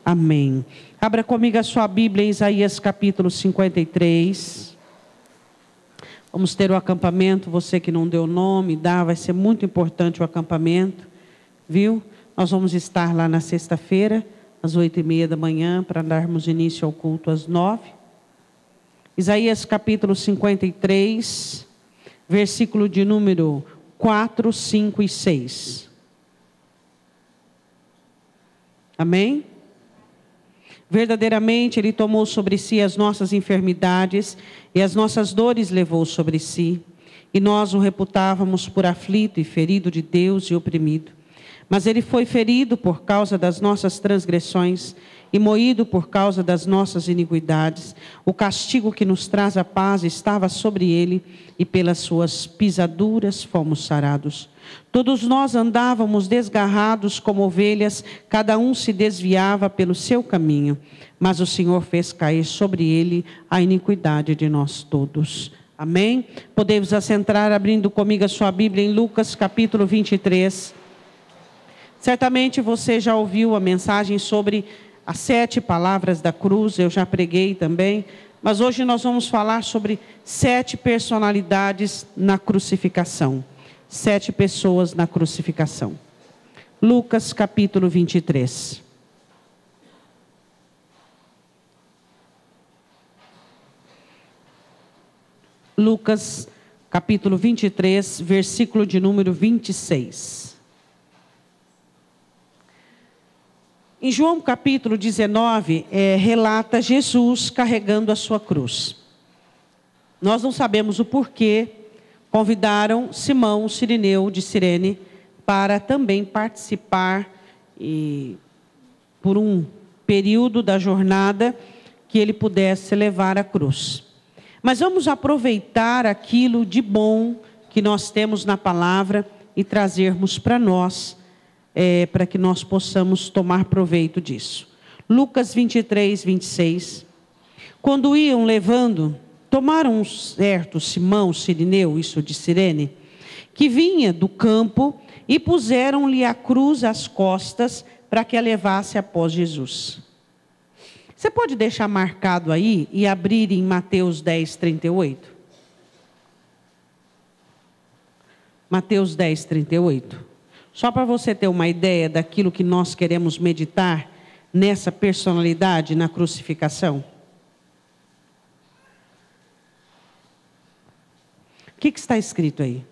Amém. Abra comigo a sua Bíblia em Isaías capítulo 53. Vamos ter o acampamento. Você que não deu nome, vai ser muito importante o acampamento, viu? Nós vamos estar lá na sexta-feira, às 8h30 da manhã, para darmos início ao culto às 9h. Isaías capítulo 53, versículo de número 4, 5 e 6. Amém? Verdadeiramente Ele tomou sobre si as nossas enfermidades e as nossas dores levou sobre si. E nós o reputávamos por aflito e ferido de Deus e oprimido. Mas Ele foi ferido por causa das nossas transgressões e moído por causa das nossas iniquidades. O castigo que nos traz a paz estava sobre Ele, e pelas suas pisaduras fomos sarados. Todos nós andávamos desgarrados como ovelhas, cada um se desviava pelo seu caminho, mas o Senhor fez cair sobre Ele a iniquidade de nós todos. Amém? Podemos assentar abrindo comigo a sua Bíblia em Lucas capítulo 23. Certamente você já ouviu a mensagem sobre as 7 palavras da cruz, eu já preguei também, mas hoje nós vamos falar sobre 7 personalidades na crucificação. 7 pessoas na crucificação. Lucas capítulo 23. Lucas capítulo 23, versículo de número 26. Em João capítulo 19, relata Jesus carregando a sua cruz. Nós não sabemos o porquê. Convidaram Simão, Cirineu de Cirene, para também participar por um período da jornada que ele pudesse levar a cruz. Mas vamos aproveitar aquilo de bom que nós temos na palavra e trazermos para nós, para que nós possamos tomar proveito disso. Lucas 23, 26. Quando iam levando, tomaram um certo Simão Cirineu, isso de Cirene, que vinha do campo, e puseram-lhe a cruz às costas para que a levasse após Jesus. Você pode deixar marcado aí e abrir em Mateus 10, 38? Mateus 10, 38. Só para você ter uma ideia daquilo que nós queremos meditar nessa personalidade na crucificação. O que está escrito aí?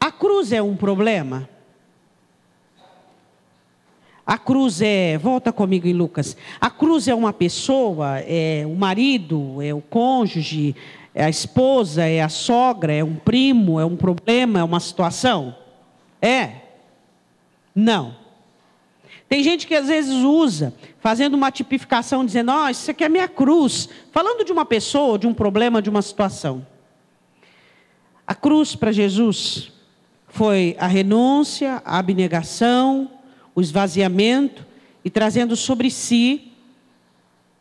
A cruz é um problema? A cruz volta comigo em Lucas. A cruz é uma pessoa, é o marido, é o cônjuge, é a esposa, é a sogra, é um primo, é um problema, é uma situação? Não. Tem gente que às vezes usa, fazendo uma tipificação, dizendo, isso aqui é minha cruz. Falando de uma pessoa, de um problema, de uma situação. A cruz para Jesus foi a renúncia, a abnegação, o esvaziamento, e trazendo sobre si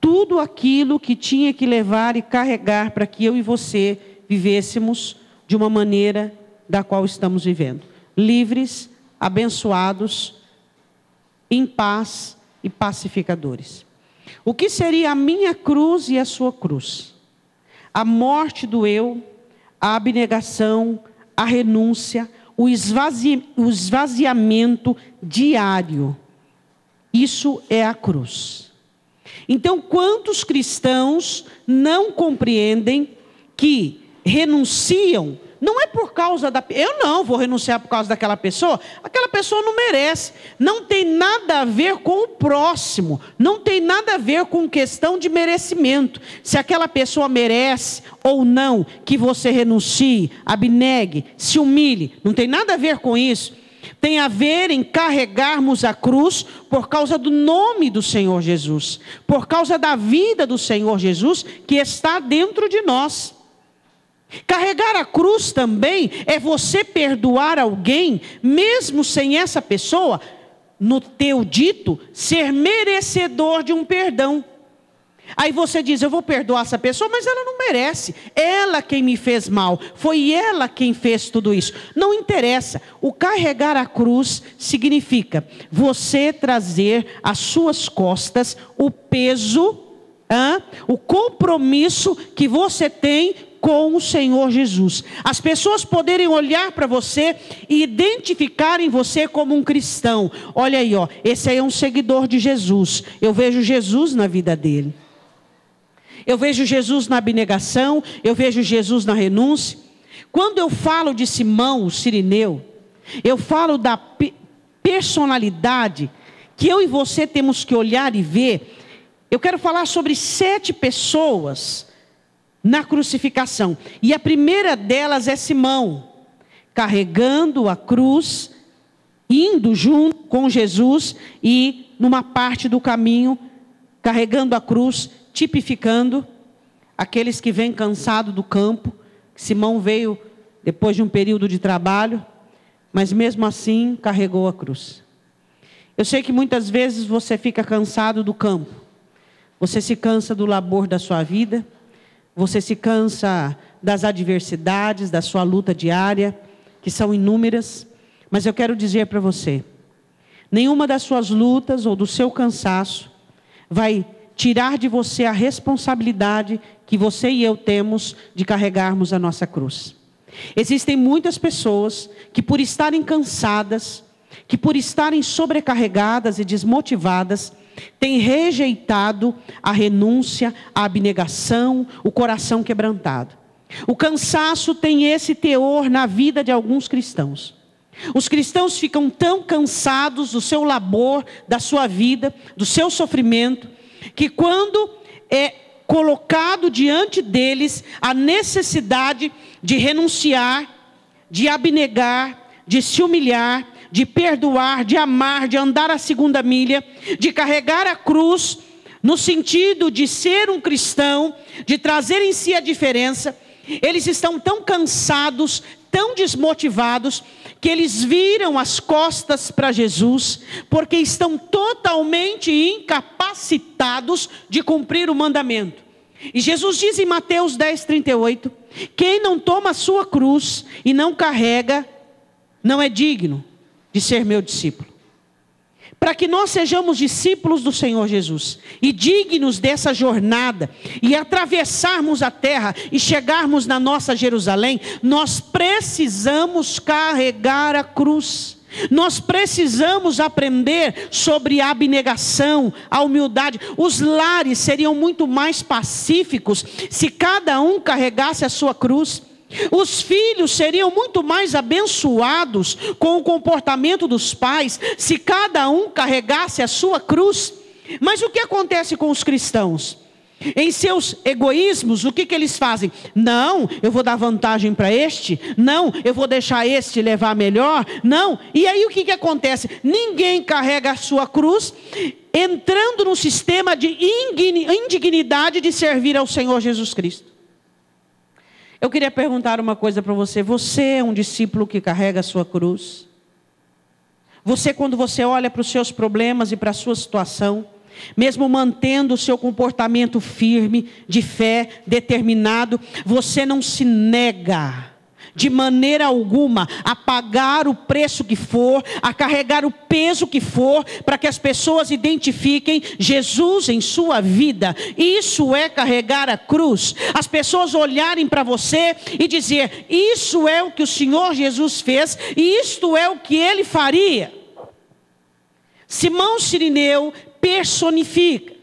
tudo aquilo que tinha que levar e carregar para que eu e você vivêssemos de uma maneira da qual estamos vivendo. Livres, abençoados, em paz e pacificadores. O que seria a minha cruz e a sua cruz? A morte do eu, a abnegação, a renúncia, o esvaziamento diário. Isso é a cruz. Então, quantos cristãos não compreendem que renunciam? Não é por causa eu não vou renunciar por causa daquela pessoa não merece. Não tem nada a ver com o próximo, não tem nada a ver com questão de merecimento. Se aquela pessoa merece ou não que você renuncie, abnegue, se humilhe, não tem nada a ver com isso. Tem a ver em carregarmos a cruz por causa do nome do Senhor Jesus, por causa da vida do Senhor Jesus que está dentro de nós. Carregar a cruz também é você perdoar alguém, mesmo sem essa pessoa, no teu dito, ser merecedor de um perdão. Aí você diz, eu vou perdoar essa pessoa, mas ela não merece. Ela quem me fez mal. Foi ela quem fez tudo isso. Não interessa. O carregar a cruz significa você trazer às suas costas o peso, o compromisso que você tem com o Senhor Jesus. As pessoas poderem olhar para você e identificarem você como um cristão. Olha aí, ó, esse aí é um seguidor de Jesus. Eu vejo Jesus na vida dele. Eu vejo Jesus na abnegação, eu vejo Jesus na renúncia. Quando eu falo de Simão, o sirineu, eu falo da personalidade que eu e você temos que olhar e ver. Eu quero falar sobre 7 pessoas na crucificação. E a primeira delas é Simão, carregando a cruz, indo junto com Jesus e numa parte do caminho, carregando a cruz, tipificando aqueles que vêm cansados do campo. Simão veio depois de um período de trabalho, mas mesmo assim carregou a cruz. Eu sei que muitas vezes você fica cansado do campo, você se cansa do labor da sua vida, você se cansa das adversidades, da sua luta diária, que são inúmeras, mas eu quero dizer para você, nenhuma das suas lutas ou do seu cansaço vai tirar de você a responsabilidade que você e eu temos de carregarmos a nossa cruz. Existem muitas pessoas que por estarem cansadas, que por estarem sobrecarregadas e desmotivadas, têm rejeitado a renúncia, a abnegação, o coração quebrantado. O cansaço tem esse teor na vida de alguns cristãos. Os cristãos ficam tão cansados do seu labor, da sua vida, do seu sofrimento, que quando é colocado diante deles a necessidade de renunciar, de abnegar, de se humilhar, de perdoar, de amar, de andar a segunda milha, de carregar a cruz, no sentido de ser um cristão, de trazer em si a diferença, eles estão tão cansados, tão desmotivados, que eles viram as costas para Jesus, porque estão totalmente incapacitados de cumprir o mandamento. E Jesus diz em Mateus 10:38, quem não toma a sua cruz e não carrega, não é digno de ser meu discípulo. Para que nós sejamos discípulos do Senhor Jesus e dignos dessa jornada e atravessarmos a terra e chegarmos na nossa Jerusalém, nós precisamos carregar a cruz. Nós precisamos aprender sobre a abnegação, a humildade. Os lares seriam muito mais pacíficos se cada um carregasse a sua cruz. Os filhos seriam muito mais abençoados com o comportamento dos pais se cada um carregasse a sua cruz. Mas o que acontece com os cristãos? Em seus egoísmos, o que eles fazem? Não, eu vou dar vantagem para este. Não, eu vou deixar este levar melhor. Não, e aí o que acontece? Ninguém carrega a sua cruz, entrando no sistema de indignidade de servir ao Senhor Jesus Cristo. Eu queria perguntar uma coisa para você. Você é um discípulo que carrega a sua cruz? Você, quando você olha para os seus problemas e para a sua situação, mesmo mantendo o seu comportamento firme, de fé, determinado, você não se nega de maneira alguma a pagar o preço que for, a carregar o peso que for, para que as pessoas identifiquem Jesus em sua vida. Isso é carregar a cruz. As pessoas olharem para você e dizer, isso é o que o Senhor Jesus fez e isto é o que Ele faria. Simão Sirineu personifica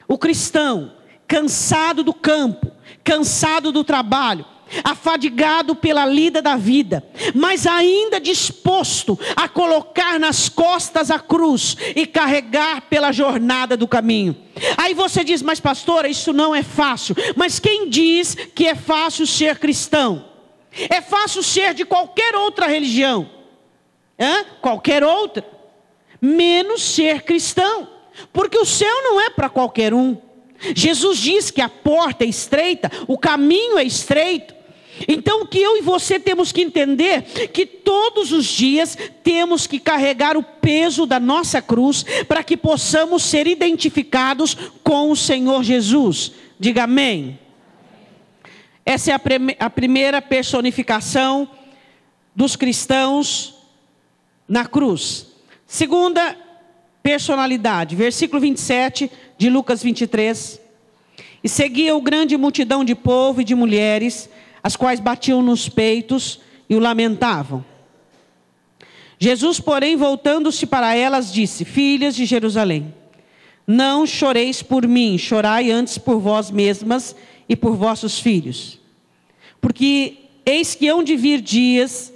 o cristão cansado do campo, cansado do trabalho, afadigado pela lida da vida, mas ainda disposto a colocar nas costas a cruz e carregar pela jornada do caminho. Aí você diz, mas pastora, isso não é fácil. Mas quem diz que é fácil ser cristão? É fácil ser de qualquer outra religião, qualquer outra, menos ser cristão, porque o céu não é para qualquer um. Jesus diz que a porta é estreita, o caminho é estreito, Então o que eu e você temos que entender, que todos os dias temos que carregar o peso da nossa cruz, para que possamos ser identificados com o Senhor Jesus. Diga amém. Essa é a primeira personificação dos cristãos na cruz. Segunda personalidade, versículo 27 de Lucas 23. E seguia o grande multidão de povo e de mulheres, as quais batiam nos peitos e o lamentavam. Jesus, porém, voltando-se para elas, disse: filhas de Jerusalém, não choreis por mim, chorai antes por vós mesmas e por vossos filhos. Porque eis que hão de vir dias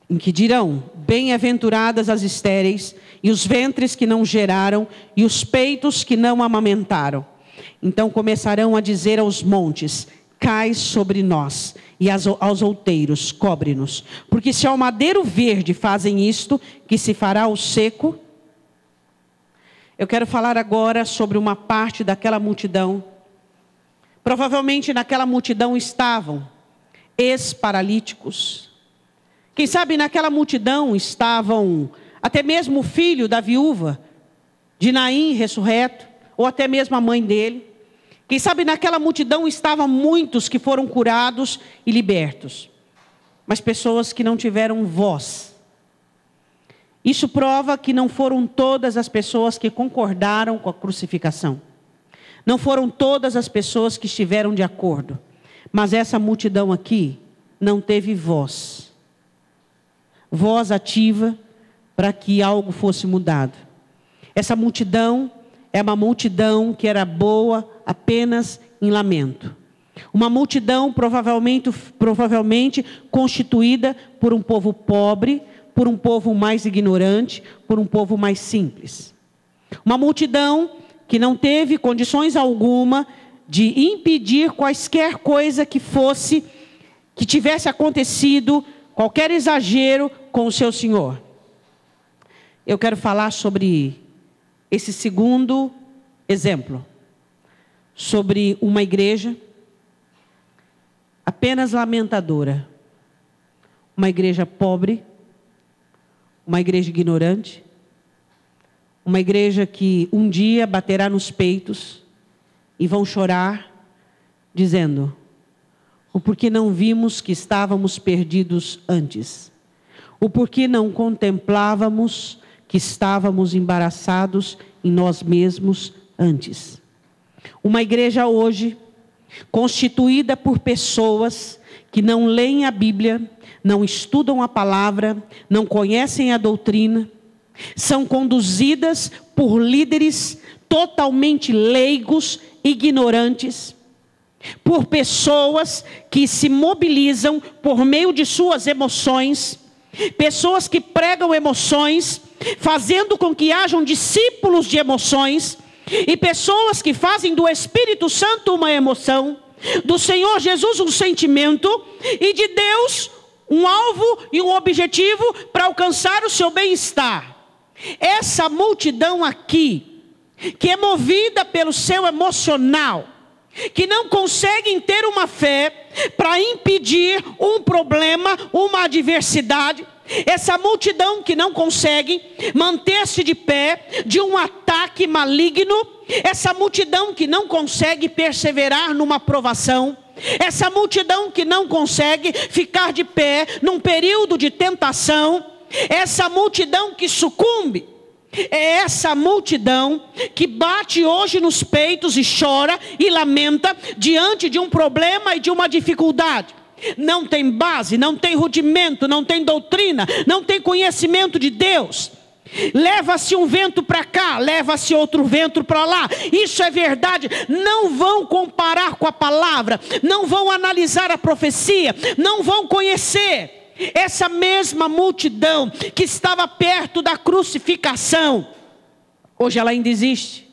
em que dirão: bem-aventuradas as estéreis, e os ventres que não geraram, e os peitos que não amamentaram. Então começarão a dizer aos montes: cai sobre nós, e aos outeiros, cobre-nos. Porque se ao madeiro verde fazem isto, que se fará ao seco? Eu quero falar agora sobre uma parte daquela multidão. Provavelmente naquela multidão estavam ex-paralíticos. Quem sabe naquela multidão estavam até mesmo o filho da viúva de Naim ressurreto, ou até mesmo a mãe dele. Quem sabe naquela multidão estavam muitos que foram curados e libertos, mas pessoas que não tiveram voz. Isso prova que não foram todas as pessoas que concordaram com a crucificação. Não foram todas as pessoas que estiveram de acordo. Mas essa multidão aqui não teve voz. Voz ativa para que algo fosse mudado. Essa multidão é uma multidão que era boa apenas em lamento. Uma multidão provavelmente constituída por um povo pobre, por um povo mais ignorante, por um povo mais simples. Uma multidão que não teve condições alguma de impedir quaisquer coisa que tivesse acontecido, qualquer exagero com o seu Senhor. Eu quero falar sobre esse segundo exemplo, sobre uma igreja apenas lamentadora, uma igreja pobre, uma igreja ignorante, uma igreja que um dia baterá nos peitos e vão chorar, dizendo: o porquê não vimos que estávamos perdidos antes? O porquê não contemplávamos que estávamos embaraçados em nós mesmos antes? Uma igreja hoje, constituída por pessoas que não leem a Bíblia, não estudam a palavra, não conhecem a doutrina, são conduzidas por líderes totalmente leigos, ignorantes, por pessoas que se mobilizam por meio de suas emoções, pessoas que pregam emoções, fazendo com que hajam discípulos de emoções, e pessoas que fazem do Espírito Santo uma emoção, do Senhor Jesus um sentimento, e de Deus um alvo e um objetivo para alcançar o seu bem-estar. Essa multidão aqui, que é movida pelo seu emocional, que não conseguem ter uma fé para impedir um problema, uma adversidade, essa multidão que não consegue manter-se de pé de um ataque maligno, essa multidão que não consegue perseverar numa provação, essa multidão que não consegue ficar de pé num período de tentação, essa multidão que sucumbe, é essa multidão que bate hoje nos peitos e chora e lamenta diante de um problema e de uma dificuldade. Não tem base, não tem rudimento, não tem doutrina, não tem conhecimento de Deus. Leva-se um vento para cá, leva-se outro vento para lá. Isso é verdade. Não vão comparar com a palavra, não vão analisar a profecia, não vão conhecer. Essa mesma multidão que estava perto da crucificação, hoje ela ainda existe.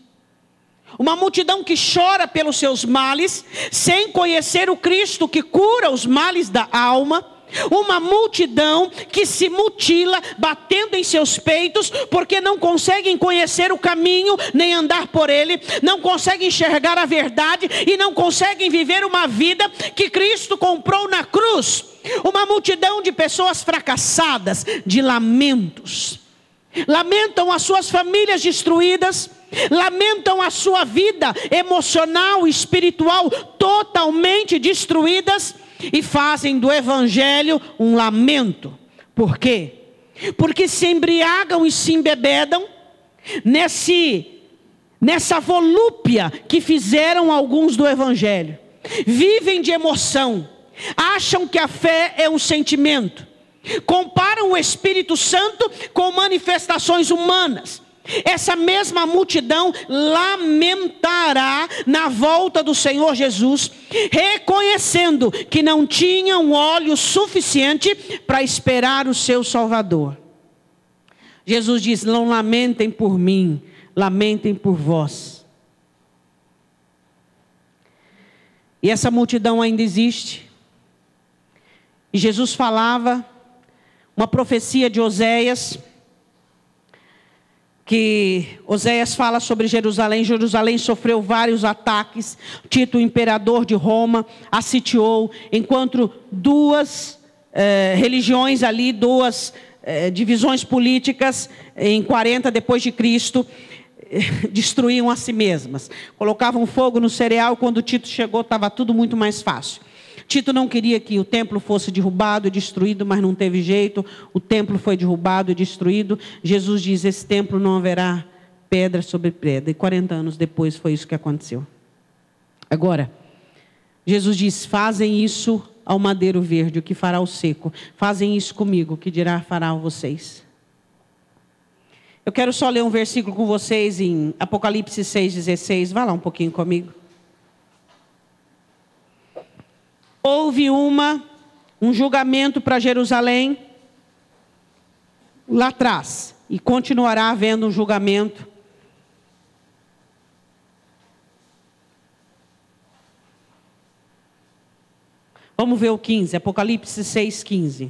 Uma multidão que chora pelos seus males, sem conhecer o Cristo que cura os males da alma. Uma multidão que se mutila, batendo em seus peitos, porque não conseguem conhecer o caminho, nem andar por ele, não conseguem enxergar a verdade e não conseguem viver uma vida que Cristo comprou na cruz. Uma multidão de pessoas fracassadas, de lamentos. Lamentam as suas famílias destruídas, lamentam a sua vida emocional e espiritual totalmente destruídas, e fazem do evangelho um lamento. Por quê? Porque se embriagam e se embebedam nessa volúpia que fizeram alguns do evangelho. Vivem de emoção, acham que a fé é um sentimento, comparam o Espírito Santo com manifestações humanas. Essa mesma multidão lamentará na volta do Senhor Jesus, reconhecendo que não tinham óleo suficiente para esperar o seu Salvador. Jesus diz: não lamentem por mim, lamentem por vós. E essa multidão ainda existe. E Jesus falava uma profecia de Oséias, que Oséias fala sobre Jerusalém. Jerusalém sofreu vários ataques. Tito, o imperador de Roma, a sitiou, enquanto duas religiões ali, duas divisões políticas, em 40 depois de Cristo, destruíam a si mesmas. Colocavam fogo no cereal. Quando Tito chegou, estava tudo muito mais fácil. Tito não queria que o templo fosse derrubado e destruído, mas não teve jeito. O templo foi derrubado e destruído. Jesus diz: esse templo não haverá pedra sobre pedra. E 40 anos depois foi isso que aconteceu. Agora, Jesus diz: fazem isso ao madeiro verde, o que fará o seco. Fazem isso comigo, o que dirá fará a vocês. Eu quero só ler um versículo com vocês em Apocalipse 6,16. Vá lá um pouquinho comigo. Houve um julgamento para Jerusalém lá atrás, e continuará havendo um julgamento. Vamos ver o 15, Apocalipse 6,15.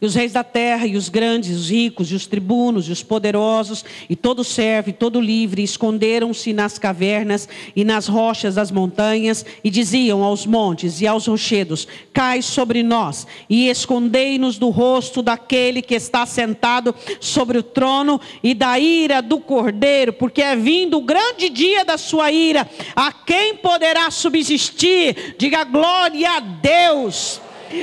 E os reis da terra, e os grandes, os ricos, e os tribunos, e os poderosos, e todo servo, e todo livre, esconderam-se nas cavernas e nas rochas das montanhas, e diziam aos montes e aos rochedos: cai sobre nós, e escondei-nos do rosto daquele que está sentado sobre o trono, e da ira do Cordeiro, porque é vindo o grande dia da sua ira. A quem poderá subsistir? Diga glória a Deus.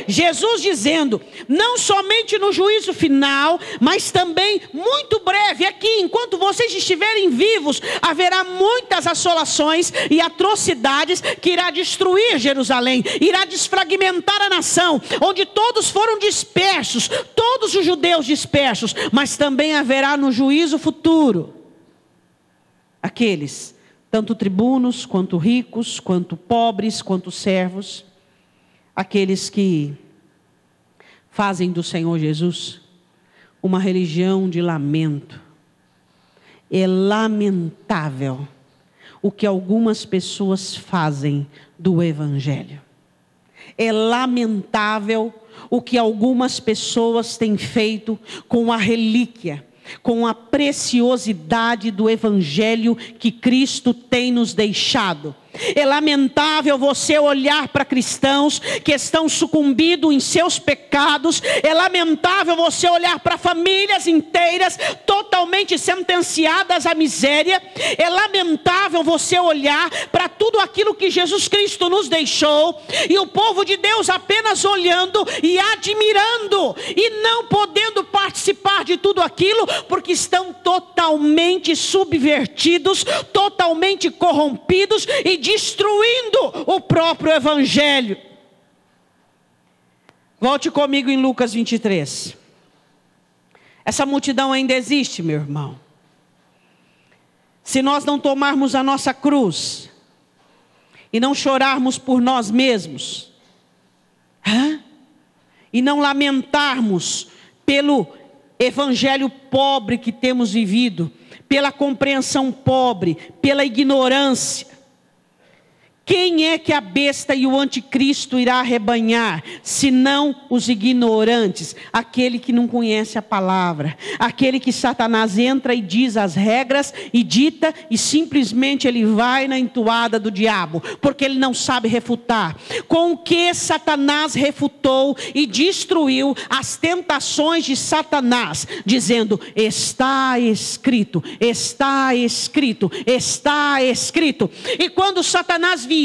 Jesus dizendo, não somente no juízo final, mas também muito breve, aqui, enquanto vocês estiverem vivos, haverá muitas assolações e atrocidades que irá destruir Jerusalém, irá desfragmentar a nação, onde todos foram dispersos, todos os judeus dispersos, mas também haverá no juízo futuro, aqueles, tanto tribunos, quanto ricos, quanto pobres, quanto servos, aqueles que fazem do Senhor Jesus uma religião de lamento. É lamentável o que algumas pessoas fazem do Evangelho. É lamentável o que algumas pessoas têm feito com a relíquia, com a preciosidade do Evangelho que Cristo tem nos deixado. É lamentável você olhar para cristãos que estão sucumbindo em seus pecados. É lamentável você olhar para famílias inteiras totalmente sentenciadas à miséria. É lamentável você olhar para tudo aquilo que Jesus Cristo nos deixou, e o povo de Deus apenas olhando e admirando, e não podendo participar de tudo aquilo, porque estão totalmente subvertidos, totalmente corrompidos e destruindo o próprio Evangelho. Volte comigo em Lucas 23. Essa multidão ainda existe, meu irmão. Se nós não tomarmos a nossa cruz e não chorarmos por nós mesmos, e não lamentarmos pelo evangelho pobre que temos vivido, pela compreensão pobre, pela ignorância, Quem é que a besta e o anticristo irá arrebanhar, senão os ignorantes? Aquele que não conhece a palavra, aquele que Satanás entra e diz as regras e dita, e simplesmente ele vai na entoada do diabo, porque ele não sabe refutar. Com o que Satanás refutou e destruiu as tentações de Satanás, dizendo: está escrito, está escrito, está escrito. E quando Satanás vier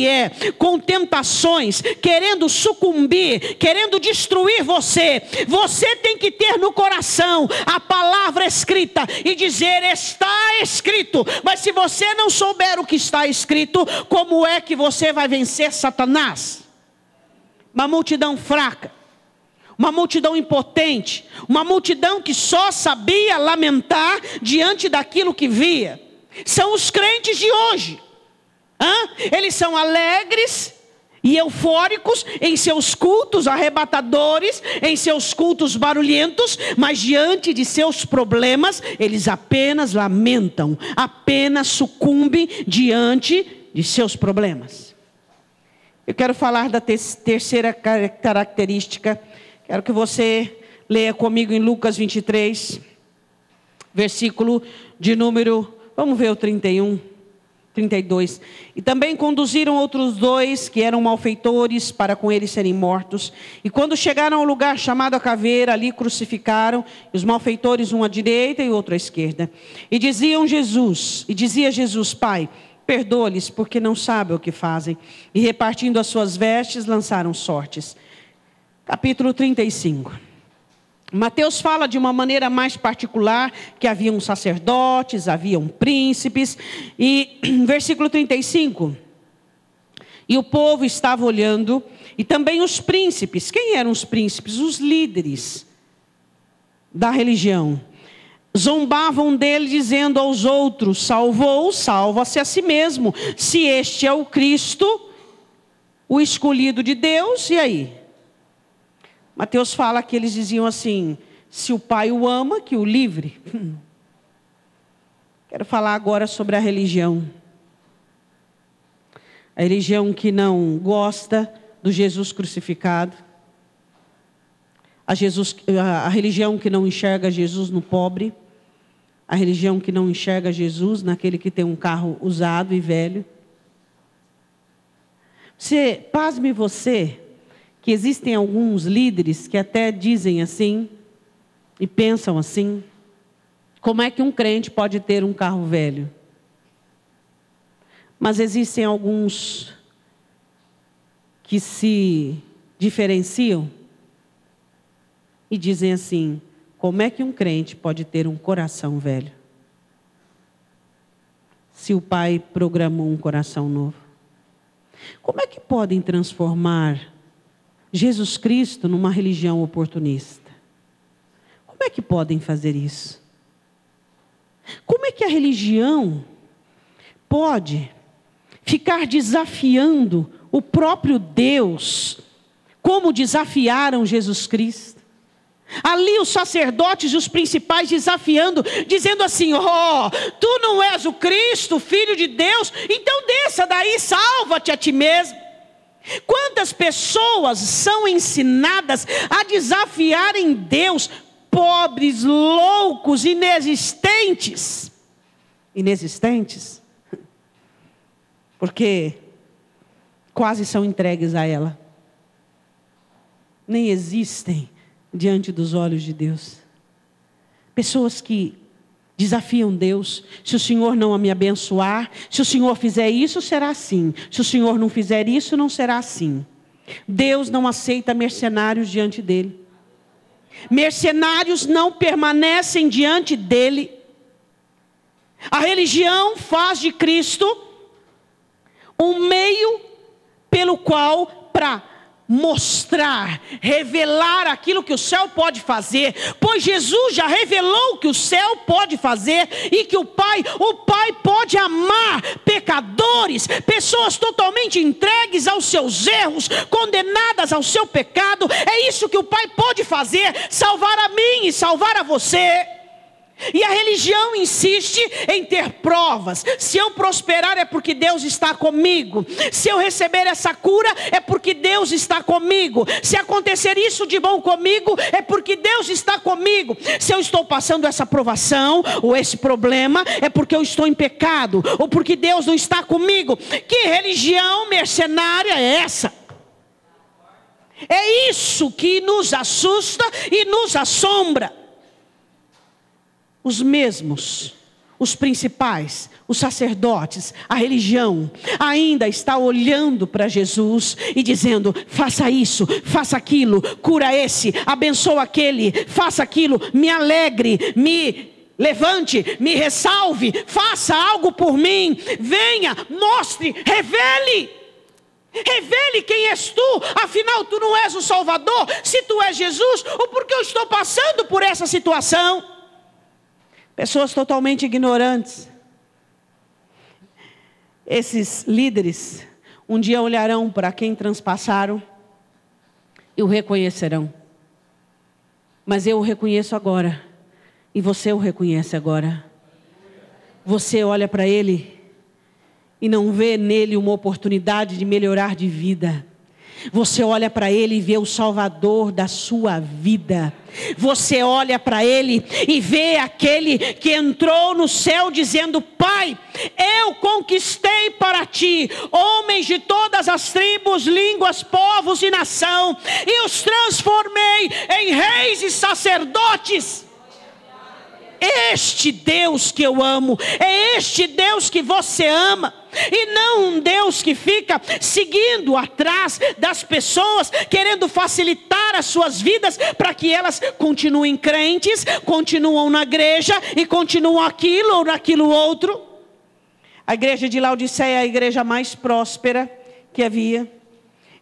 com tentações, querendo sucumbir, querendo destruir você, você tem que ter no coração a palavra escrita e dizer: está escrito. Mas se você não souber o que está escrito, como é que você vai vencer Satanás? Uma multidão fraca, uma multidão impotente, uma multidão que só sabia lamentar diante daquilo que via. São os crentes de hoje. Eles são alegres e eufóricos em seus cultos arrebatadores, em seus cultos barulhentos, mas diante de seus problemas, eles apenas lamentam, apenas sucumbem diante de seus problemas. Eu quero falar da terceira característica. Quero que você leia comigo em Lucas 23, versículo de número, vamos ver o 31. 32. E também conduziram outros 2 que eram malfeitores para com eles serem mortos. E quando chegaram ao lugar chamado a Caveira, ali crucificaram os malfeitores, um à direita e outro à esquerda. E dizia Jesus: Pai, perdoa-lhes, porque não sabem o que fazem. E repartindo as suas vestes, lançaram sortes. Capítulo 35. Mateus fala de uma maneira mais particular, que haviam sacerdotes, haviam príncipes, e versículo 35, e o povo estava olhando, e também os príncipes. Quem eram os príncipes? Os líderes da religião. Zombavam dele, dizendo aos outros: salvou, salva-se a si mesmo, se este é o Cristo, o escolhido de Deus. E aí? Mateus fala que eles diziam assim: se o Pai o ama, que o livre. Quero falar agora sobre a religião. A religião que não gosta do Jesus crucificado. A religião que não enxerga Jesus no pobre. A religião que não enxerga Jesus naquele que tem um carro usado e velho. Pasme você, que existem alguns líderes que até dizem assim e pensam assim: como é que um crente pode ter um carro velho? Mas existem alguns que se diferenciam e dizem assim: como é que um crente pode ter um coração velho? Se o Pai programou um coração novo. Como é que podem transformar Jesus Cristo numa religião oportunista? Como é que podem fazer isso? Como é que a religião pode ficar desafiando o próprio Deus, como desafiaram Jesus Cristo? Ali os sacerdotes e os principais desafiando, dizendo assim: tu não és o Cristo, Filho de Deus, então desça daí, salva-te a ti mesmo. Quantas pessoas são ensinadas a desafiarem Deus, pobres, loucos, inexistentes, porque quase são entregues a ela, nem existem diante dos olhos de Deus. Pessoas que desafiam Deus: se o Senhor não me abençoar, se o Senhor fizer isso, será assim. Se o Senhor não fizer isso, não será assim. Deus não aceita mercenários diante dele. Mercenários não permanecem diante dele. A religião faz de Cristo um meio pelo qual, para mostrar, revelar aquilo que o céu pode fazer, pois Jesus já revelou o que o céu pode fazer, e que o Pai pode amar pecadores, pessoas totalmente entregues aos seus erros, condenadas ao seu pecado. É isso que o Pai pode fazer: salvar a mim e salvar a você. E a religião insiste em ter provas. Se eu prosperar é porque Deus está comigo. Se eu receber essa cura é porque Deus está comigo. Se acontecer isso de bom comigo é porque Deus está comigo. Se eu estou passando essa provação ou esse problema é porque eu estou em pecado ou porque Deus não está comigo. Que religião mercenária é essa? É isso que nos assusta e nos assombra. Os mesmos, os principais, os sacerdotes, a religião, ainda está olhando para Jesus e dizendo: faça isso, faça aquilo, cura esse, abençoa aquele, faça aquilo, me alegre, me levante, me ressalve, faça algo por mim, venha, mostre, revele. Revele quem és tu, afinal tu não és o Salvador, se tu és Jesus, ou porque eu estou passando por essa situação. Pessoas totalmente ignorantes. Esses líderes um dia olharão para quem transpassaram e o reconhecerão. Mas eu o reconheço agora. E você o reconhece agora. Você olha para ele e não vê nele uma oportunidade de melhorar de vida. Você olha para ele e vê o Salvador da sua vida. Você olha para ele e vê aquele que entrou no céu dizendo: Pai, eu conquistei para ti homens de todas as tribos, línguas, povos e nação, e os transformei em reis e sacerdotes. Este Deus que eu amo, é este Deus que você ama, e não um Deus que fica seguindo atrás das pessoas, querendo facilitar as suas vidas para que elas continuem crentes, continuam na igreja e continuam aquilo ou naquilo outro. A igreja de Laodiceia é a igreja mais próspera que havia,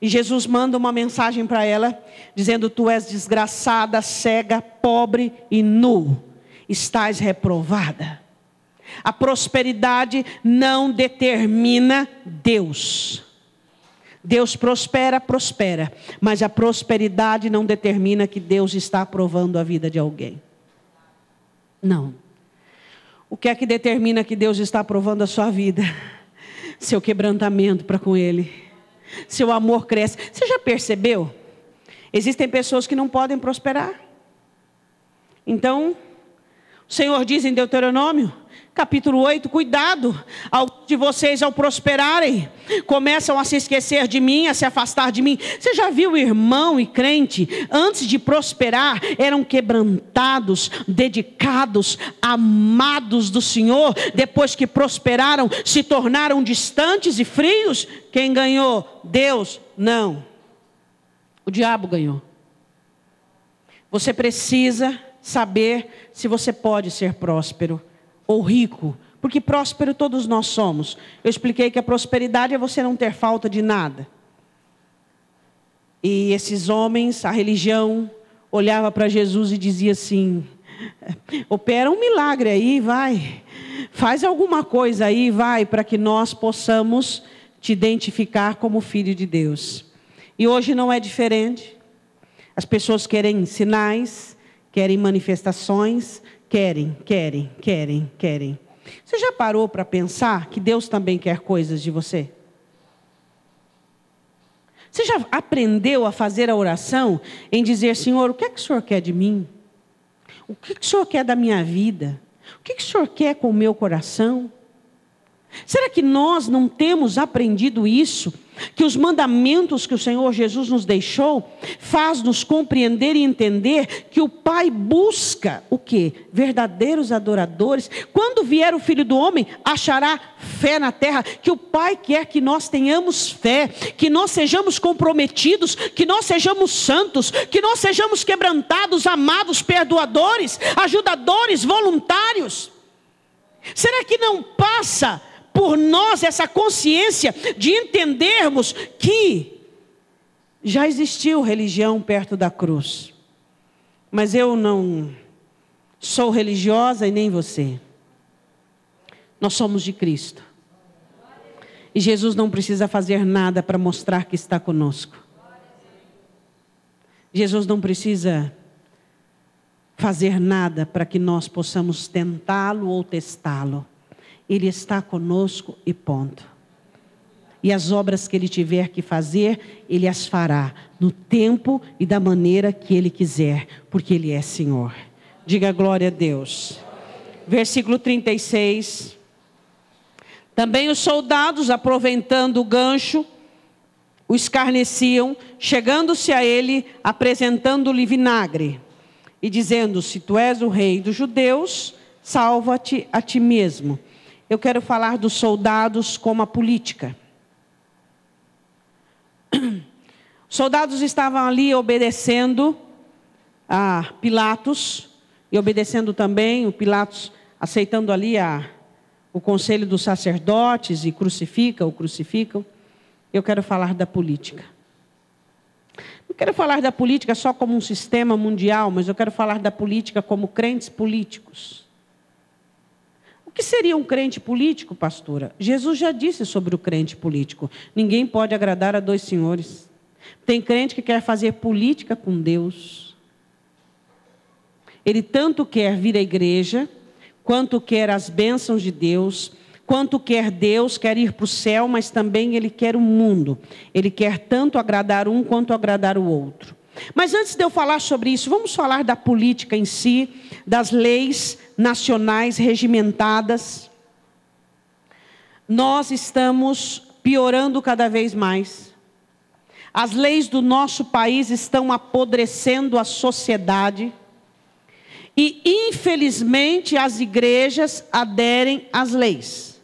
e Jesus manda uma mensagem para ela, dizendo: tu és desgraçada, cega, pobre e nu. Estás reprovada. A prosperidade não determina Deus. Deus prospera, mas a prosperidade não determina que Deus está aprovando a vida de alguém. Não. O que é que determina que Deus está aprovando a sua vida? Seu quebrantamento para com Ele. Seu amor cresce. Você já percebeu? Existem pessoas que não podem prosperar. Então, o Senhor diz em Deuteronômio, capítulo 8, cuidado, alguns de vocês ao prosperarem, começam a se esquecer de mim, a se afastar de mim. Você já viu irmão e crente, antes de prosperar, eram quebrantados, dedicados, amados do Senhor, depois que prosperaram, se tornaram distantes e frios? Quem ganhou? Deus? Não. O diabo ganhou. Você precisa saber se você pode ser próspero ou rico, porque próspero todos nós somos. Eu expliquei que a prosperidade é você não ter falta de nada. E esses homens, a religião, olhava para Jesus e dizia assim: opera um milagre aí, vai. Faz alguma coisa aí, vai, para que nós possamos te identificar como filho de Deus. E hoje não é diferente. As pessoas querem sinais, querem manifestações, querem. Você já parou para pensar que Deus também quer coisas de você? Você já aprendeu a fazer a oração em dizer: Senhor, o que é que o Senhor quer de mim? O que é que o Senhor quer da minha vida? O que é que o Senhor quer com o meu coração? Será que nós não temos aprendido isso? Que os mandamentos que o Senhor Jesus nos deixou faz-nos compreender e entender que o Pai busca o quê? Verdadeiros adoradores. Quando vier o Filho do Homem, achará fé na terra. Que o Pai quer que nós tenhamos fé, que nós sejamos comprometidos, que nós sejamos santos, que nós sejamos quebrantados, amados, perdoadores, ajudadores, voluntários. Será que não passa por nós essa consciência de entendermos que já existiu religião perto da cruz? Mas eu não sou religiosa e nem você. Nós somos de Cristo. E Jesus não precisa fazer nada para mostrar que está conosco. Jesus não precisa fazer nada para que nós possamos tentá-lo ou testá-lo. Ele está conosco e ponto. E as obras que Ele tiver que fazer, Ele as fará no tempo e da maneira que Ele quiser, porque Ele é Senhor. Diga glória a Deus. Versículo 36. Também os soldados, aproveitando o gancho, o escarneciam, chegando-se a ele, apresentando-lhe vinagre, e dizendo: se tu és o rei dos judeus, salva-te a ti mesmo. Eu quero falar dos soldados como a política. Os soldados estavam ali obedecendo a Pilatos, e obedecendo também, o Pilatos aceitando ali o conselho dos sacerdotes, e crucificam. Eu quero falar da política. Não quero falar da política só como um sistema mundial, mas eu quero falar da política como crentes políticos. O que seria um crente político, pastora? Jesus já disse sobre o crente político: ninguém pode agradar a dois senhores. Tem crente que quer fazer política com Deus. Ele tanto quer vir à igreja, quanto quer as bênçãos de Deus, quanto quer Deus, quer ir para o céu, mas também ele quer o mundo. Ele quer tanto agradar um quanto agradar o outro. Mas antes de eu falar sobre isso, vamos falar da política em si, das leis nacionais regimentadas. Nós estamos piorando cada vez mais. As leis do nosso país estão apodrecendo a sociedade. E, infelizmente, as igrejas aderem às leis.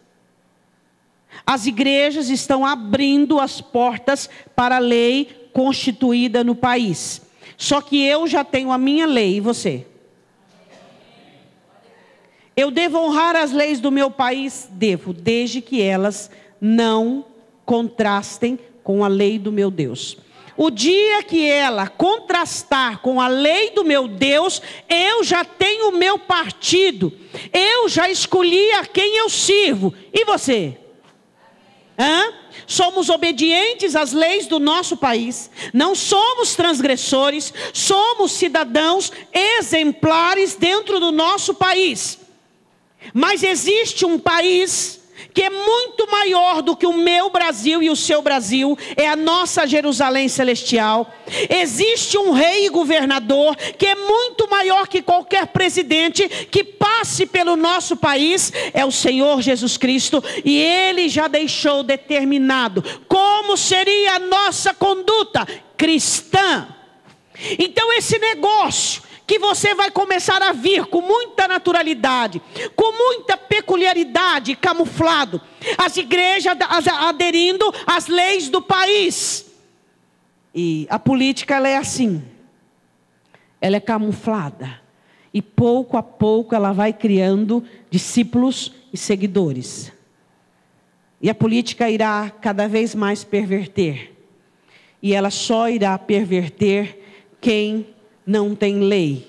As igrejas estão abrindo as portas para a lei constituída no país. Só que eu já tenho a minha lei, e você? Eu devo honrar as leis do meu país? Devo, desde que elas não contrastem com a lei do meu Deus. O dia que ela contrastar com a lei do meu Deus, eu já tenho o meu partido. Eu já escolhi a quem eu sirvo. E você? Somos obedientes às leis do nosso país. Não somos transgressores. Somos cidadãos exemplares dentro do nosso país. Mas existe um país que é muito maior do que o meu Brasil e o seu Brasil, é a nossa Jerusalém celestial. Existe um rei e governador que é muito maior que qualquer presidente que passe pelo nosso país, é o Senhor Jesus Cristo, e Ele já deixou determinado como seria a nossa conduta cristã. Então esse negócio que você vai começar a vir com muita naturalidade, com muita peculiaridade, camuflado, as igrejas aderindo às leis do país. E a política, ela é assim, ela é camuflada, e pouco a pouco ela vai criando discípulos e seguidores. E a política irá cada vez mais perverter, e ela só irá perverter quem não tem lei,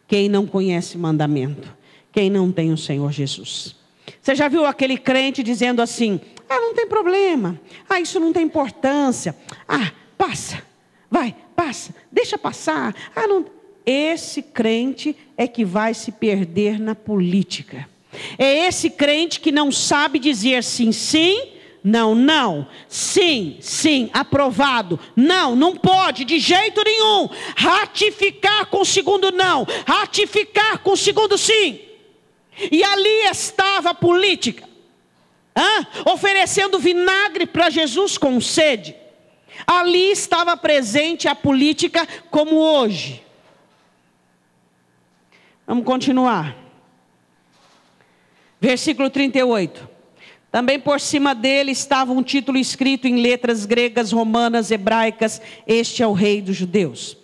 quem não conhece mandamento, quem não tem o Senhor Jesus. Você já viu aquele crente dizendo assim: não tem problema, isso não tem importância, passa, vai, passa, deixa passar, não. Esse crente é que vai se perder na política. É esse crente que não sabe dizer sim, sim, não, não, sim, sim, aprovado, não, não pode de jeito nenhum, ratificar com o segundo não, ratificar com o segundo sim. E ali estava a política, oferecendo vinagre para Jesus com sede. Ali estava presente a política como hoje. Vamos continuar. Versículo 38. Também por cima dele estava um título escrito em letras gregas, romanas, hebraicas: este é o rei dos judeus.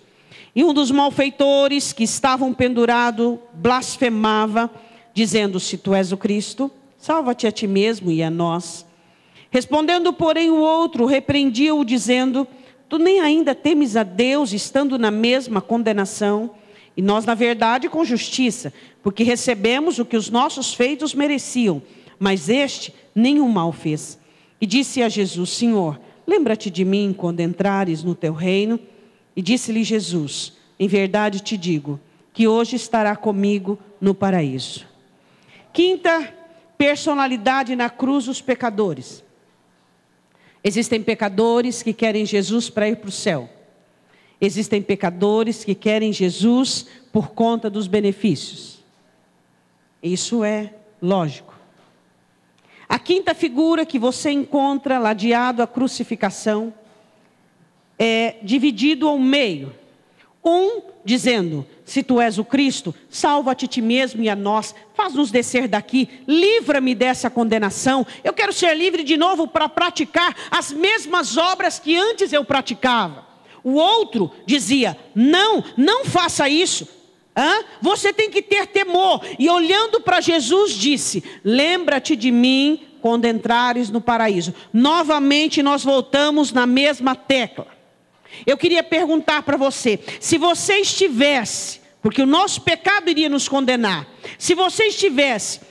E um dos malfeitores que estavam pendurados blasfemava, dizendo: se tu és o Cristo, salva-te a ti mesmo e a nós. Respondendo, porém, o outro repreendia-o, dizendo: tu nem ainda temes a Deus, estando na mesma condenação? E nós, na verdade, com justiça, porque recebemos o que os nossos feitos mereciam, mas este nenhum mal fez. E disse a Jesus: Senhor, lembra-te de mim quando entrares no teu reino. E disse-lhe Jesus: em verdade te digo, que hoje estará comigo no paraíso. Quinta personalidade na cruz, os pecadores. Existem pecadores que querem Jesus para ir para o céu. Existem pecadores que querem Jesus por conta dos benefícios. Isso é lógico. A quinta figura que você encontra ladeado à crucificação é dividido ao meio. Um dizendo: se tu és o Cristo, salva-te a ti mesmo e a nós, faz-nos descer daqui, livra-me dessa condenação. Eu quero ser livre de novo para praticar as mesmas obras que antes eu praticava. O outro dizia: não faça isso. Você tem que ter temor. E olhando para Jesus disse: lembra-te de mim quando entrares no paraíso. Novamente nós voltamos na mesma tecla. Eu queria perguntar para você, se você estivesse, porque o nosso pecado iria nos condenar, se você estivesse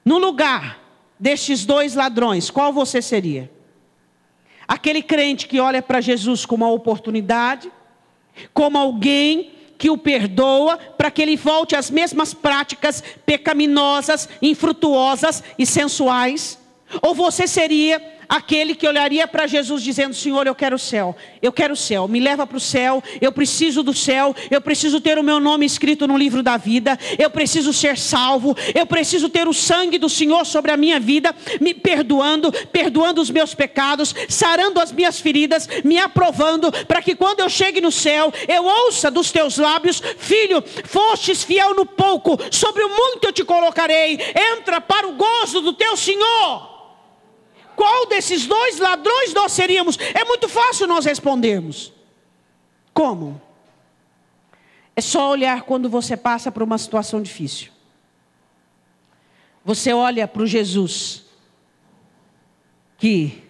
no lugar destes dois ladrões, qual você seria? Aquele crente que olha para Jesus como uma oportunidade, como alguém que o perdoa para que ele volte às mesmas práticas pecaminosas, infrutuosas e sensuais? Ou você seria aquele que olharia para Jesus dizendo: Senhor, eu quero o céu, me leva para o céu, eu preciso do céu, eu preciso ter o meu nome escrito no livro da vida, eu preciso ser salvo, eu preciso ter o sangue do Senhor sobre a minha vida, me perdoando os meus pecados, sarando as minhas feridas, me aprovando, para que quando eu chegue no céu, eu ouça dos teus lábios: filho, fostes fiel no pouco, sobre o muito eu te colocarei, entra para o gozo do teu Senhor. Qual desses dois ladrões nós seríamos? É muito fácil nós respondermos. Como? É só olhar quando você passa por uma situação difícil. Você olha para o Jesus que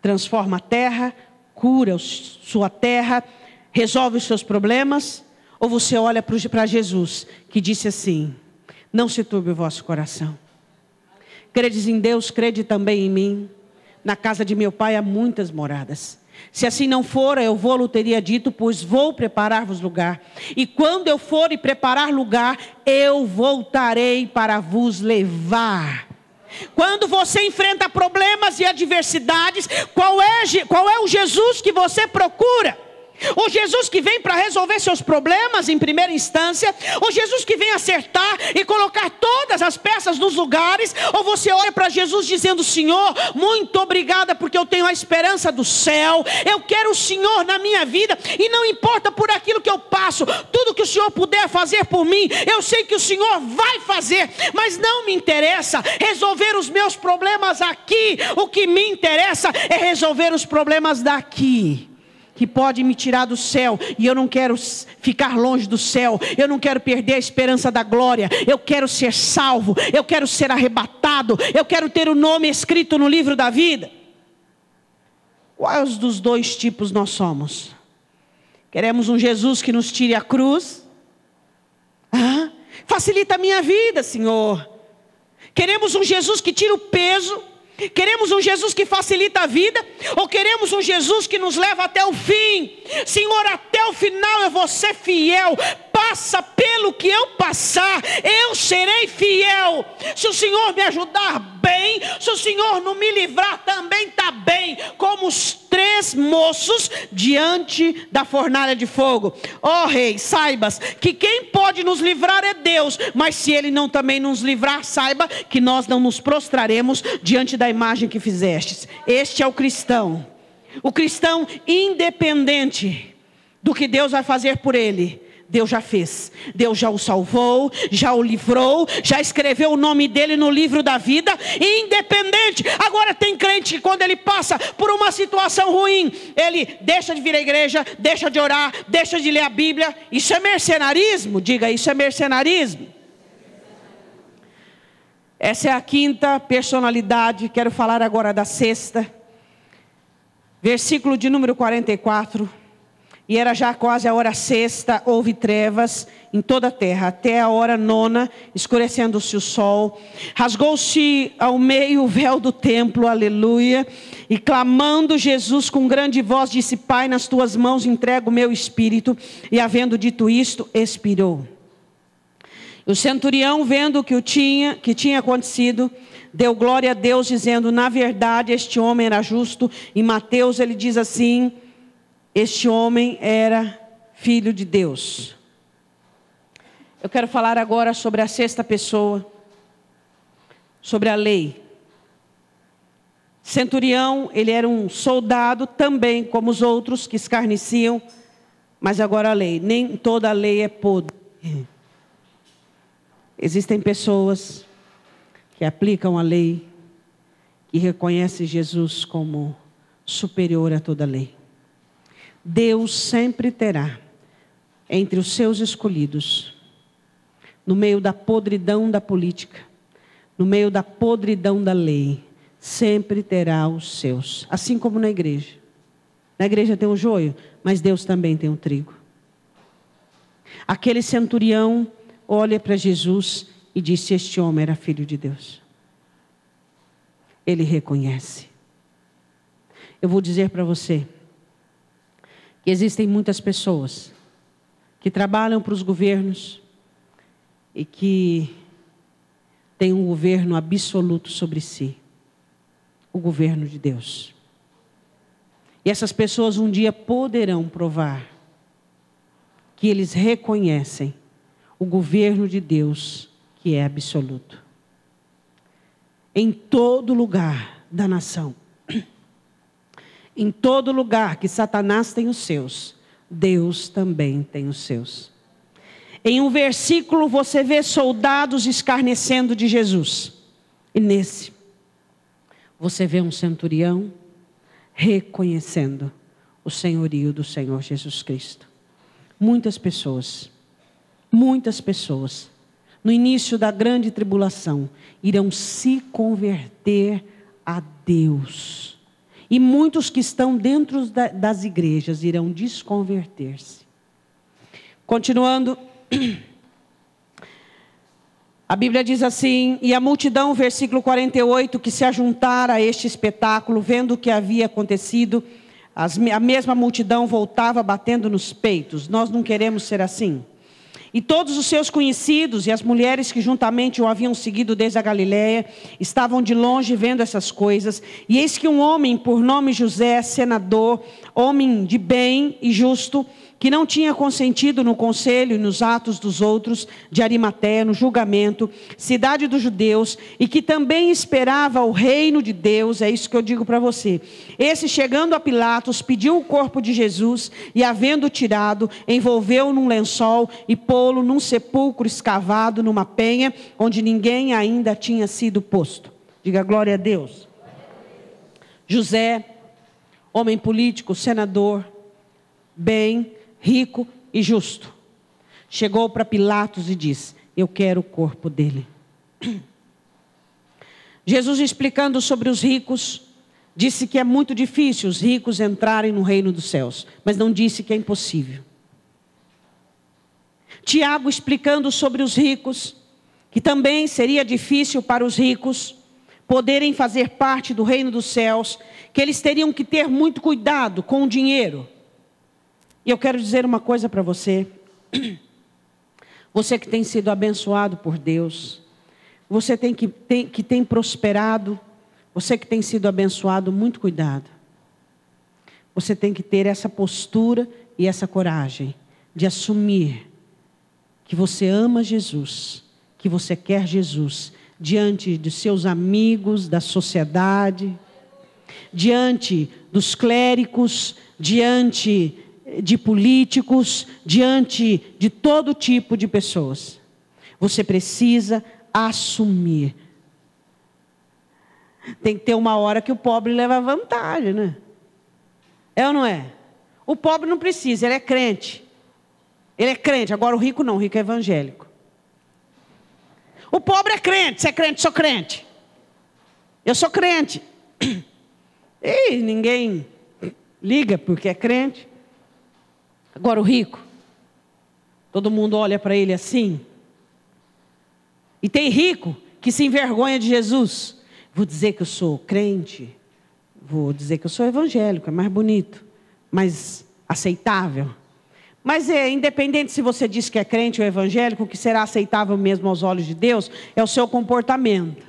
transforma a terra, cura sua terra, resolve os seus problemas. Ou você olha para Jesus que disse assim: não se turbe o vosso coração. Credes em Deus, crede também em mim. Na casa de meu pai há muitas moradas. Se assim não fora, eu vou-lo teria dito, pois vou preparar-vos lugar. E quando eu for e preparar lugar, eu voltarei para vos levar. Quando você enfrenta problemas e adversidades, qual é o Jesus que você procura? O Jesus que vem para resolver seus problemas em primeira instância? O Jesus que vem acertar e colocar todas as peças nos lugares? Ou você olha para Jesus dizendo: Senhor, muito obrigada porque eu tenho a esperança do céu, eu quero o Senhor na minha vida, e não importa por aquilo que eu passo, tudo que o Senhor puder fazer por mim, eu sei que o Senhor vai fazer, mas não me interessa resolver os meus problemas aqui, o que me interessa é resolver os problemas daqui, que pode me tirar do céu, e eu não quero ficar longe do céu, eu não quero perder a esperança da glória, eu quero ser salvo, eu quero ser arrebatado, eu quero ter o nome escrito no livro da vida. Quais dos dois tipos nós somos? Queremos um Jesus que nos tire a cruz? Facilita a minha vida, Senhor. Queremos um Jesus que tira o peso? Queremos um Jesus que facilita a vida? Ou queremos um Jesus que nos leva até o fim? Senhor, até o final eu vou ser fiel. Passa pelo que eu passar, eu serei fiel. Se o Senhor me ajudar, bem. Se o Senhor não me livrar, também está bem. Como os 3 moços diante da fornalha de fogo. Ó rei, saibas que quem pode nos livrar é Deus. Mas se Ele não também nos livrar, saiba que nós não nos prostraremos diante da imagem que fizestes. Este é o cristão. O cristão independente do que Deus vai fazer por ele. Deus já fez, Deus já o salvou, já o livrou, já escreveu o nome dele no livro da vida, independente. Agora tem crente que quando ele passa por uma situação ruim, ele deixa de vir à igreja, deixa de orar, deixa de ler a Bíblia. Isso é mercenarismo? Diga, isso é mercenarismo. Essa é a quinta personalidade. Quero falar agora da sexta. Versículo de número 44. E era já quase a hora sexta, houve trevas em toda a terra, até a hora nona, escurecendo-se o sol. Rasgou-se ao meio o véu do templo, aleluia. E clamando Jesus com grande voz, disse: Pai, nas tuas mãos entrego o meu espírito. E havendo dito isto, expirou. O centurião, vendo o que tinha acontecido, deu glória a Deus, dizendo: na verdade, este homem era justo. Em Mateus ele diz assim: este homem era filho de Deus. Eu quero falar agora sobre a sexta pessoa, sobre a lei. Centurião, ele era um soldado também, como os outros que escarneciam, mas agora a lei. Nem toda a lei é podre. Existem pessoas que aplicam a lei, que reconhecem Jesus como superior a toda lei. Deus sempre terá, entre os seus escolhidos, no meio da podridão da política, no meio da podridão da lei, sempre terá os seus. Assim como na igreja. Na igreja tem o joio, mas Deus também tem o trigo. Aquele centurião olha para Jesus e disse: este homem era filho de Deus. Ele reconhece. Eu vou dizer para você que existem muitas pessoas que trabalham para os governos e que têm um governo absoluto sobre si. O governo de Deus. E essas pessoas um dia poderão provar que eles reconhecem o governo de Deus, que é absoluto. Em todo lugar da nação, em todo lugar que Satanás tem os seus, Deus também tem os seus. Em um versículo você vê soldados escarnecendo de Jesus. E nesse, você vê um centurião reconhecendo o senhorio do Senhor Jesus Cristo. Muitas pessoas, no início da grande tribulação, irão se converter a Deus. E muitos que estão dentro das igrejas irão desconverter-se. Continuando, a Bíblia diz assim: e a multidão, versículo 48, que se ajuntara a este espetáculo, vendo o que havia acontecido, a mesma multidão voltava batendo nos peitos. Nós não queremos ser assim. E todos os seus conhecidos e as mulheres que juntamente o haviam seguido desde a Galiléia, estavam de longe vendo essas coisas. E eis que um homem por nome José, senador, homem de bem e justo, que não tinha consentido no conselho e nos atos dos outros, de Arimateia, no julgamento, cidade dos judeus, e que também esperava o reino de Deus, é isso que eu digo para você. Esse, chegando a Pilatos, pediu o corpo de Jesus, e havendo tirado, envolveu-o num lençol, e pô-lo num sepulcro escavado numa penha, onde ninguém ainda tinha sido posto. Diga glória a Deus. José, homem político, senador, bem, rico e justo, chegou para Pilatos e disse: eu quero o corpo dele. Jesus, explicando sobre os ricos, disse que é muito difícil os ricos entrarem no reino dos céus, mas não disse que é impossível. Tiago, explicando sobre os ricos, que também seria difícil para os ricos poderem fazer parte do reino dos céus, que eles teriam que ter muito cuidado com o dinheiro. E eu quero dizer uma coisa para você. Você que tem sido abençoado por Deus, você que tem prosperado, você que tem sido abençoado, muito cuidado. Você tem que ter essa postura e essa coragem de assumir que você ama Jesus, que você quer Jesus, diante de seus amigos, da sociedade, diante dos clérigos, diante de políticos, diante de todo tipo de pessoas. Você precisa assumir. Tem que ter uma hora que o pobre leva vantagem, né? É ou não é? O pobre não precisa, ele é crente. Ele é crente, agora o rico não, o rico é evangélico. O pobre é crente, você é crente, sou crente. Eu sou crente. E ninguém liga porque é crente. Agora o rico, todo mundo olha para ele assim. E tem rico que se envergonha de Jesus. Vou dizer que eu sou crente, vou dizer que eu sou evangélico, é mais bonito, mais aceitável. Mas independente se você diz que é crente ou evangélico, o que será aceitável mesmo aos olhos de Deus é o seu comportamento,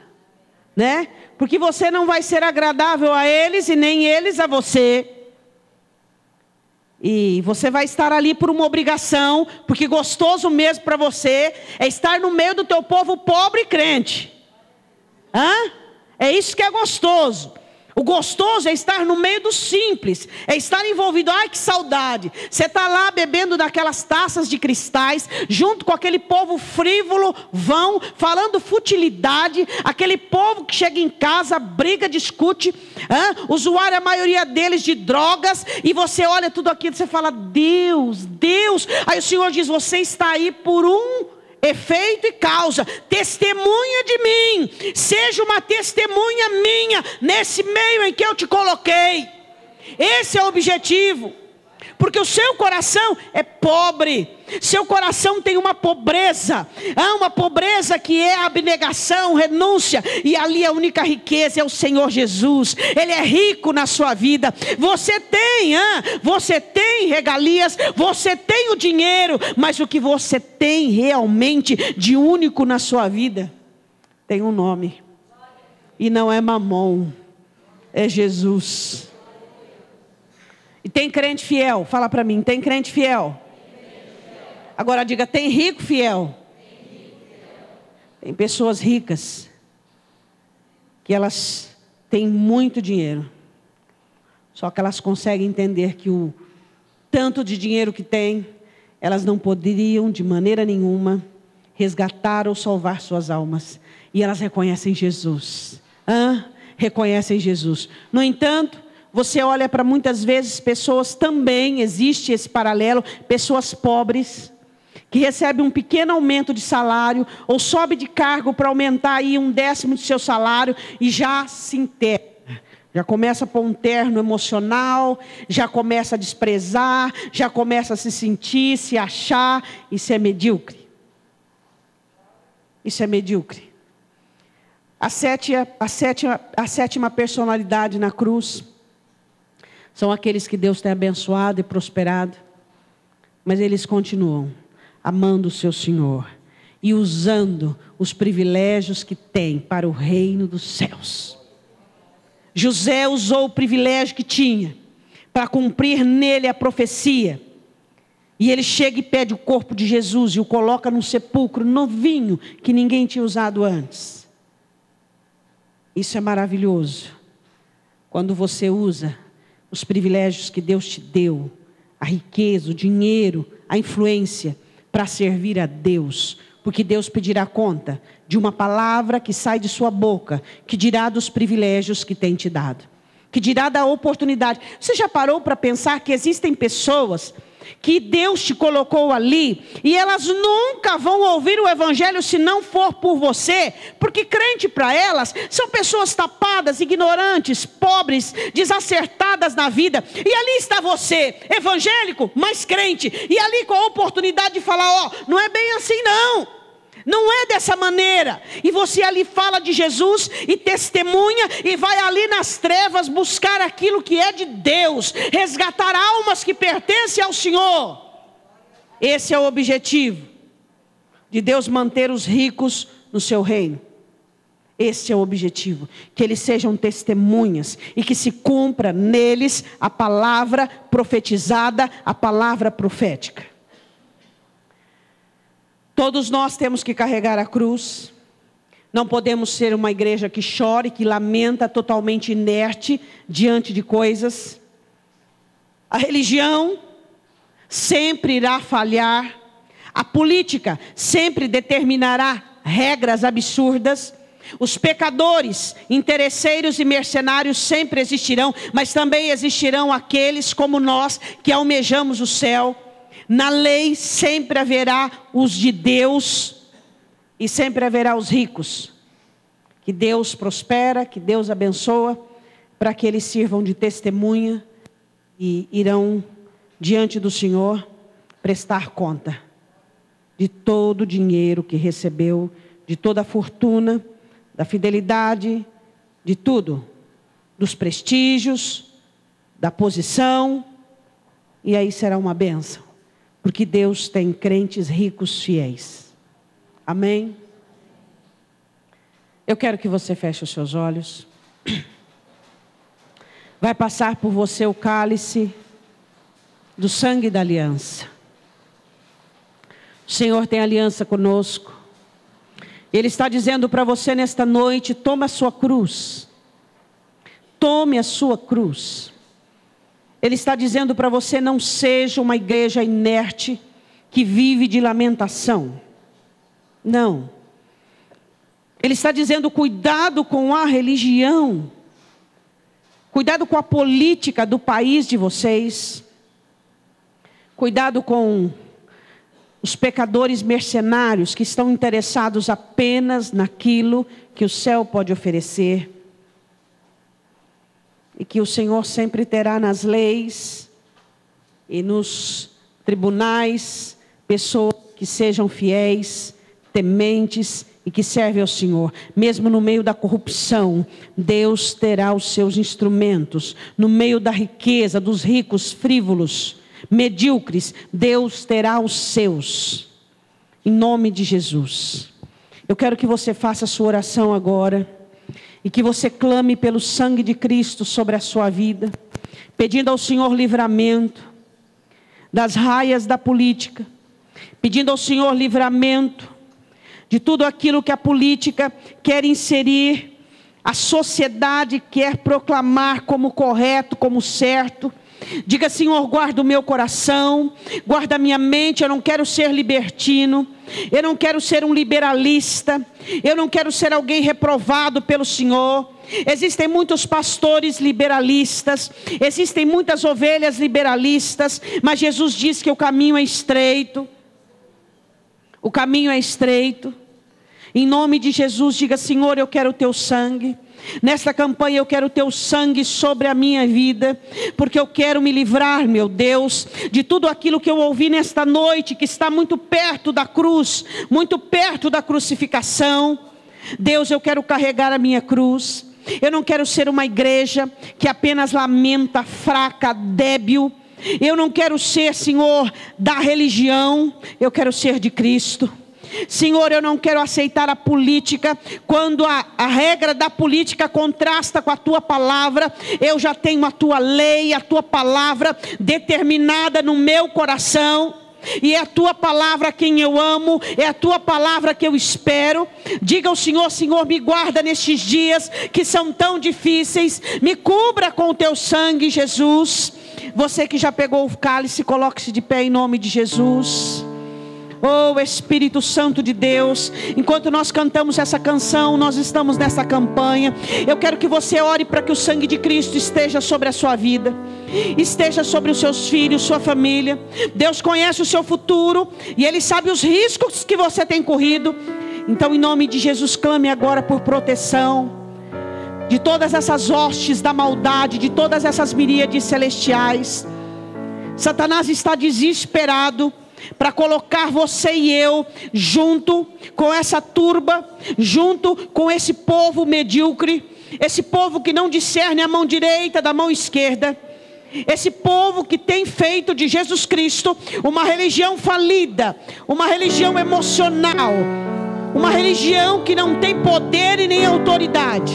né? Porque você não vai ser agradável a eles e nem eles a você. E você vai estar ali por uma obrigação, porque gostoso mesmo para você é estar no meio do teu povo pobre e crente. É isso que é gostoso. O gostoso é estar no meio do simples, é estar envolvido. Ai, que saudade. Você está lá bebendo daquelas taças de cristais, junto com aquele povo frívolo, vão, falando futilidade. Aquele povo que chega em casa, briga, discute, usuário, a maioria deles, de drogas. E você olha tudo aquilo e você fala, Deus, Deus. Aí o Senhor diz, você está aí por um efeito e causa, testemunha de mim, seja uma testemunha minha, nesse meio em que eu te coloquei. Esse é o objetivo, porque o seu coração é pobre, seu coração tem uma pobreza que é abnegação, renúncia, e ali a única riqueza é o Senhor Jesus. Ele é rico na sua vida. Você tem regalias, você tem o dinheiro, mas o que você tem realmente de único na sua vida tem um nome, e não é mamon, é Jesus. E tem crente fiel, fala para mim, tem crente fiel? Agora diga, tem rico fiel? Tem pessoas ricas, que elas têm muito dinheiro, só que elas conseguem entender que o tanto de dinheiro que têm, elas não poderiam de maneira nenhuma resgatar ou salvar suas almas. E elas reconhecem Jesus. Reconhecem Jesus. No entanto, você olha para muitas vezes pessoas também, existe esse paralelo, pessoas pobres, que recebem um pequeno aumento de salário, ou sobe de cargo para aumentar aí 1/10 do seu salário, e já se interna. Já começa a pôr um terno emocional, já começa a desprezar, já começa a se sentir, se achar. Isso é medíocre. Isso é medíocre. A sétima personalidade na cruz são aqueles que Deus tem abençoado e prosperado, mas eles continuam amando o seu Senhor e usando os privilégios que têm para o reino dos céus. José usou o privilégio que tinha para cumprir nele a profecia. E ele chega e pede o corpo de Jesus e o coloca num sepulcro novinho que ninguém tinha usado antes. Isso é maravilhoso. Quando você usa os privilégios que Deus te deu, a riqueza, o dinheiro, a influência, para servir a Deus. Porque Deus pedirá conta de uma palavra que sai de sua boca, que dirá dos privilégios que tem te dado, que dirá da oportunidade. Você já parou para pensar que existem pessoas que Deus te colocou ali, e elas nunca vão ouvir o evangelho se não for por você, porque crente para elas são pessoas tapadas, ignorantes, pobres, desacertadas na vida, e ali está você, evangélico, mas crente, e ali com a oportunidade de falar, não é bem assim não. Não é dessa maneira. E você ali fala de Jesus e testemunha e vai ali nas trevas buscar aquilo que é de Deus, resgatar almas que pertencem ao Senhor. Esse é o objetivo de Deus manter os ricos no seu reino. Esse é o objetivo, que eles sejam testemunhas e que se cumpra neles a palavra profetizada, a palavra profética. Todos nós temos que carregar a cruz. Não podemos ser uma igreja que chora e que lamenta, totalmente inerte diante de coisas. A religião sempre irá falhar. A política sempre determinará regras absurdas. Os pecadores, interesseiros e mercenários sempre existirão, mas também existirão aqueles como nós que almejamos o céu. Na lei sempre haverá os de Deus e sempre haverá os ricos, que Deus prospera, que Deus abençoa, para que eles sirvam de testemunha e irão diante do Senhor prestar conta de todo o dinheiro que recebeu, de toda a fortuna, da fidelidade, de tudo, dos prestígios, da posição, e aí será uma bênção. Porque Deus tem crentes ricos fiéis. Amém? Eu quero que você feche os seus olhos. Vai passar por você o cálice do sangue da aliança. O Senhor tem aliança conosco. Ele está dizendo para você nesta noite: toma a sua cruz. Tome a sua cruz. Ele está dizendo para você: não seja uma igreja inerte que vive de lamentação. Não. Ele está dizendo: cuidado com a religião. Cuidado com a política do país de vocês. Cuidado com os pecadores mercenários que estão interessados apenas naquilo que o céu pode oferecer. E que o Senhor sempre terá nas leis e nos tribunais pessoas que sejam fiéis, tementes e que servem ao Senhor. Mesmo no meio da corrupção, Deus terá os seus instrumentos. No meio da riqueza, dos ricos frívolos, medíocres, Deus terá os seus. Em nome de Jesus. Eu quero que você faça a sua oração agora. E que você clame pelo sangue de Cristo sobre a sua vida. Pedindo ao Senhor livramento das raias da política. Pedindo ao Senhor livramento de tudo aquilo que a política quer inserir, a sociedade quer proclamar como correto, como certo. Diga: Senhor, guarda o meu coração, guarda a minha mente. Eu não quero ser libertino, eu não quero ser um liberalista, eu não quero ser alguém reprovado pelo Senhor. Existem muitos pastores liberalistas, existem muitas ovelhas liberalistas, mas Jesus diz que o caminho é estreito. O caminho é estreito. Em nome de Jesus, diga: Senhor, eu quero o teu sangue. Nesta campanha eu quero o teu sangue sobre a minha vida, porque eu quero me livrar, meu Deus, de tudo aquilo que eu ouvi nesta noite, que está muito perto da cruz, muito perto da crucificação. Deus, eu quero carregar a minha cruz. Eu não quero ser uma igreja que apenas lamenta, fraca, débil. Eu não quero ser, Senhor, da religião. Eu quero ser de Cristo. Senhor, eu não quero aceitar a política quando a regra da política contrasta com a tua palavra. Eu já tenho a tua lei, a tua palavra determinada no meu coração. E é a tua palavra quem eu amo, é a tua palavra que eu espero. Diga ao Senhor: Senhor, me guarda nestes dias que são tão difíceis. Me cubra com o teu sangue, Jesus. Você que já pegou o cálice, coloque-se de pé em nome de Jesus. Oh, Espírito Santo de Deus, enquanto nós cantamos essa canção, nós estamos nessa campanha. Eu quero que você ore para que o sangue de Cristo esteja sobre a sua vida, esteja sobre os seus filhos, sua família. Deus conhece o seu futuro e Ele sabe os riscos que você tem corrido. Então, em nome de Jesus, clame agora por proteção de todas essas hostes da maldade, de todas essas miríades celestiais. Satanás está desesperado para colocar você e eu junto com essa turba, junto com esse povo medíocre, esse povo que não discerne a mão direita da mão esquerda, esse povo que tem feito de Jesus Cristo uma religião falida, uma religião emocional, uma religião que não tem poder e nem autoridade.